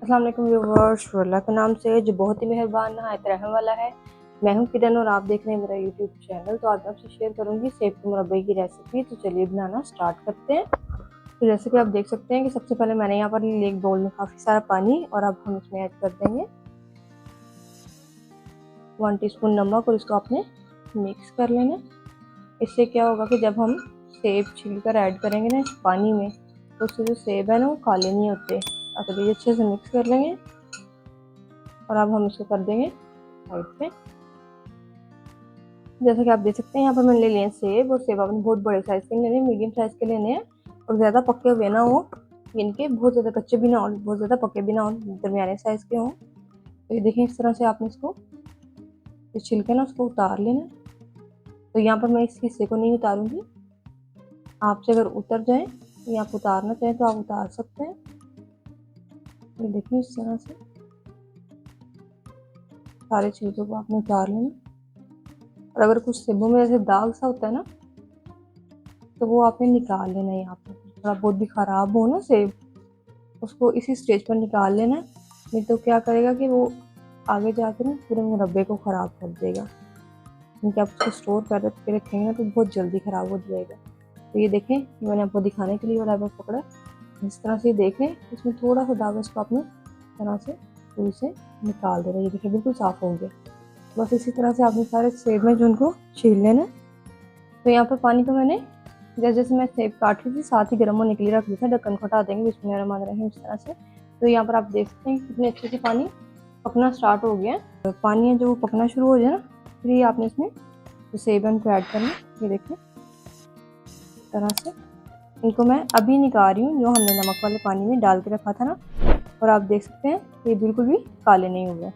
अस्सलाम वालेकुम व्यूअर्स, अल्लाह के नाम से जो बहुत ही मेहरबान नहायत रहम वाला है। मैं हूं किरण और आप देख रहे हैं मेरा यूट्यूब चैनल। तो आज आपसे शेयर करूंगी सेब के मुरब्बे की रेसिपी। तो चलिए बनाना स्टार्ट करते हैं। तो जैसे कि आप देख सकते हैं कि सबसे पहले मैंने यहाँ पर एक बाउल में काफ़ी सारा पानी और अब हम इसमें ऐड कर देंगे 1 टीस्पून नमक और इसको आपने मिक्स कर लेना। इससे क्या होगा कि जब हम सेब छिलकर ऐड करेंगे ना इस पानी में, तो उससे जो सेब है ना वो काले नहीं होते। अब ये अच्छे से मिक्स कर लेंगे और अब हम इसको कर देंगे साइड पे। जैसा कि आप देख सकते हैं यहाँ पर मैंने ले लिए सेब, और सेब आपने बहुत बड़े साइज के लेने, मीडियम साइज के लेने हैं। और ज़्यादा पके हुए ना हो, इनके बहुत ज़्यादा कच्चे भी ना हो, बहुत ज़्यादा पके भी ना हो, दरमियाने साइज के हों। तो ये देखिए इस तरह से आपने इसको छिलके ना उसको उतार लेना। तो यहाँ पर मैं इस हिस्से को नहीं उतारूंगी, आपसे अगर उतर जाए या आप उतारना चाहें तो आप उतार सकते हैं। ये देखिए इस तरह से सारे छिलकों को आपने उतार लेना। और अगर कुछ सेबों में जैसे दाग सा होता है ना, तो वो आपने निकाल लेना है। यहाँ पर थोड़ा बहुत भी ख़राब हो ना सेब, उसको इसी स्टेज पर निकाल लेना। नहीं तो क्या करेगा कि वो आगे जाकर ना पूरे मुरब्बे को ख़राब कर देगा, क्योंकि आप उसको स्टोर कर रखेंगे ना तो बहुत जल्दी ख़राब हो जाएगा। तो ये देखें, मैंने आपको दिखाने के लिए वाला पकड़ा, जिस तरह से देखें इसमें थोड़ा सा दाग, इसको अपने तरह से पूरी से निकाल देना। ये देखिए बिल्कुल साफ़ हो गया। बस इसी तरह से आपने सारे सेब में जो उनको छील लेना। तो यहाँ पर पानी को मैंने जैसे जैसे मैं सेब काट रही थी साथ ही गर्म होने के लिए रख दिया था। ढक्कन को हटा देंगे बिस्मिल्लाहिर्रहमानिर्रहीम इस तरह से। तो यहाँ पर आप देख सकते हैं कितने अच्छे से पानी पकना स्टार्ट हो गया है। तो पानी है जो पकना शुरू हो जाए ना, फिर ये आपने इसमें जो सेब है उनको ऐड करना। ये देखिए इस तरह से इनको मैं अभी निकाल रही हूँ, जो हमने नमक वाले पानी में डाल के रखा था ना। और आप देख सकते हैं ये बिल्कुल भी काले नहीं हुए।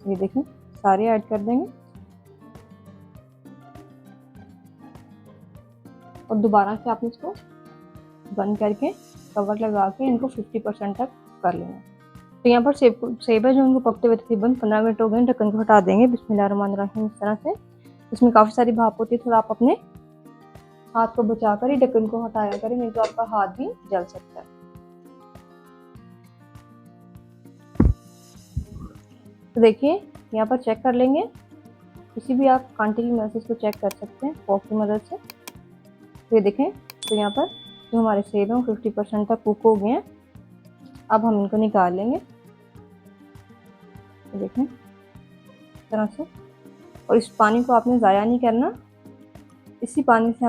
ये देखिए सारे ऐड कर देंगे और दोबारा से आपने इसको बंद करके कवर लगा के इनको 50% तक कर लेना। तो यहाँ पर सेब है जो उनको पकते हुए तकरीबन 15 मिनट हो गए। ढक्कन को हटा देंगे बिस्मिल्लाहिर्रहमानिर्रहीम इस तरह से। इसमें काफ़ी सारी भाप होती है, थोड़ा आप अपने हाथ को बचा कर ही ढक्कन को हटाया करें, नहीं तो आपका हाथ भी जल सकता है। तो देखिए यहाँ पर चेक कर लेंगे, किसी भी आप कांटे की मदद से इसको चेक कर सकते हैं, फोक की मदद से। तो ये देखें, तो यहाँ पर जो हमारे सेब हैं 50% तक कुक हो गए हैं। अब हम इनको निकाल लेंगे, देखें इस तरह से। और इस पानी को आपने ज़ाया नहीं करना, इसी पानी से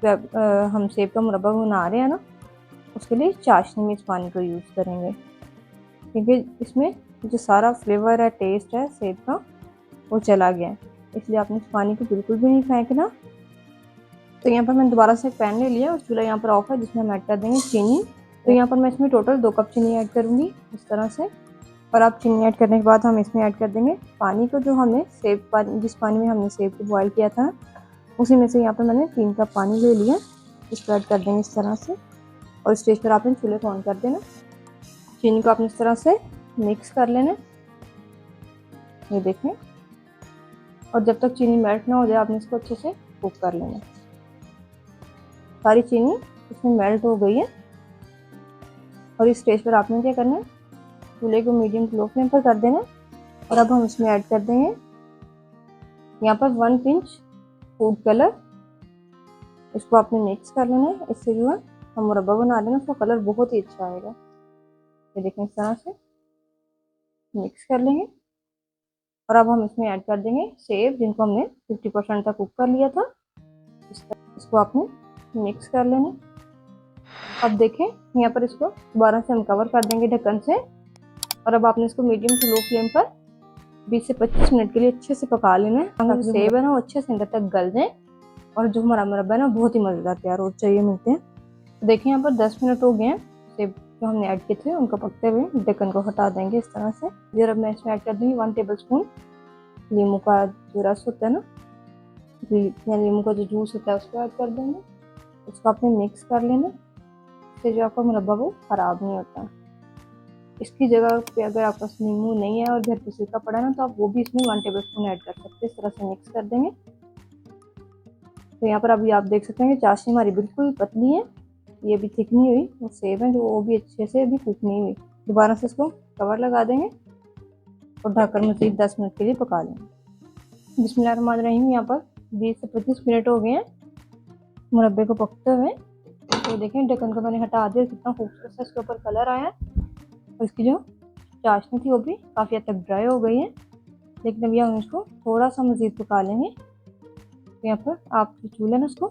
हम सेब का मुरब्बा बना रहे हैं ना, उसके लिए चाशनी में इस पानी को यूज़ करेंगे, क्योंकि इसमें जो सारा फ्लेवर है, टेस्ट है सेब का, वो चला गया है। इसलिए आपने इस पानी को बिल्कुल भी नहीं फेंकना। तो यहाँ पर मैंने दोबारा से एक पैन ले लिया और चूल्हा यहाँ पर ऑफ है, जिसमें हम ऐड कर देंगे चीनी। तो यहाँ पर मैं इसमें टोटल 2 कप चीनी ऐड करूँगी इस तरह से। और अब चीनी ऐड करने के बाद हम इसमें ऐड कर देंगे पानी को, जो हमने जिस पानी में हमने सेब को बॉयल किया था उसी में से यहाँ पर मैंने 3 कप पानी ले लिया। इसको ऐड कर देंगे इस तरह से। और स्टेज पर आपने चूल्हे को ऑन कर देना। चीनी को आपने इस तरह से मिक्स कर लेना, ये देखें। और जब तक चीनी मेल्ट ना हो जाए आपने इसको अच्छे से कुक कर लेना। सारी चीनी इसमें मेल्ट हो गई है। और इस स्टेज पर आपने क्या करना है, चूल्हे को मीडियम टू लो फ्लेम पर कर देना। और अब हम इसमें ऐड कर देंगे यहाँ पर 1 पिंच फूड कलर। इसको आपने मिक्स कर लेना है, इससे जो है हम मुरब्बा बना लेना, उसका कलर बहुत ही अच्छा आएगा। ये देखें इस तरह से मिक्स कर लेंगे। और अब हम इसमें ऐड कर देंगे सेब, जिनको हमने 50% तक कुक कर लिया था। इसको आपने मिक्स कर लेना। अब देखें यहाँ पर इसको दोबारा से हम कवर कर देंगे ढक्कन से। और अब आपने इसको मीडियम टू लो फ्लेम पर 20 से 25 मिनट के लिए अच्छे से पका लेना है, ताकि सेब है ना वो अच्छे से अंदर तक गल जाए और जो हमारा मुरब्बा है ना बहुत ही मज़ेदार तैयार हो चाहिए मिलते हैं। तो देखिए यहाँ पर 10 मिनट हो गए हैं, सेब जो हमने ऐड किए थे उनको पकते हुए। ढक्कन को हटा देंगे इस तरह से। फिर अब मैं इसमें ऐड कर दूँगी 1 टेबल स्पून नींबू का जो रस होता है ना, या नींबू का जो जूस होता है उसको ऐड कर देंगे। इसको आपने मिक्स कर लेना, इससे जो आपका मुरब्बा वो ख़राब नहीं होता। इसकी जगह पे अगर आपके पास नींबू नहीं है और घर पे सिरका पड़ा है ना, तो आप वो भी इसमें 1 टेबल स्पून ऐड कर सकते हैं। इस तरह से मिक्स कर देंगे। तो यहाँ पर अभी आप देख सकते हैं कि चाशनी हमारी बिल्कुल पतली है ये भी थिक नहीं हुई, वो सेब है जो वो भी अच्छे से अभी कुक नहीं हुई। दोबारा से इसको कवर लगा देंगे और ढककर मज़ीद 10 मिनट के लिए पका लेंगे। बिस्मिल्लाहिर्रहमानिर्रहीम। यहाँ पर 20 से 25 मिनट हो गए हैं मुरब्बे को पकते हुए। तो देखें ढक्कन को मैंने हटा दिया, कितना खूबसूरत सा इसके ऊपर कलर आया है और इसकी जो चाशनी थी वो भी काफ़ी हद तक ड्राई हो गई है। लेकिन अभी हम इसको थोड़ा सा मज़ीद पका लेंगे। तो यहाँ पर आप जो चूल्हा ना उसको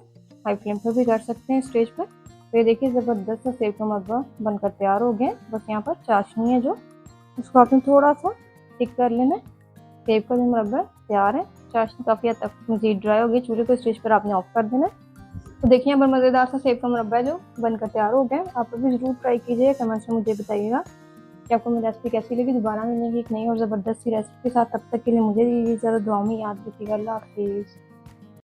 हाई फ्लेम पर भी कर सकते हैं स्टेज पर। तो ये देखिए ज़बरदस्त सा सेब का मुरब्बा बनकर तैयार हो गया। बस यहाँ पर चाशनी है जो उसको आपने थोड़ा सा थिक कर लेना है। सेब का जो मुरब्बा तैयार है, चाशनी काफ़ी हद तक मज़ीद ड्राई हो गई। चूल्हे को स्टेज पर आपने ऑफ कर देना है। तो देखिए यहाँ पर मज़ेदार सा सेब का मुरब्बा जो बनकर तैयार हो गया। आप भी ज़रूर ट्राई कीजिए, कमेंट्स में मुझे बताइएगा कि आपको मेरी रेसिपी कैसी लगी। दोबारा मिलेंगी एक नई और ज़बरदस्त सी रेसिपी के साथ। तब तक के लिए मुझे दीजिए इजाज़त। दुआ में याद रखिएगा। अल्लाह हाफ़िज़।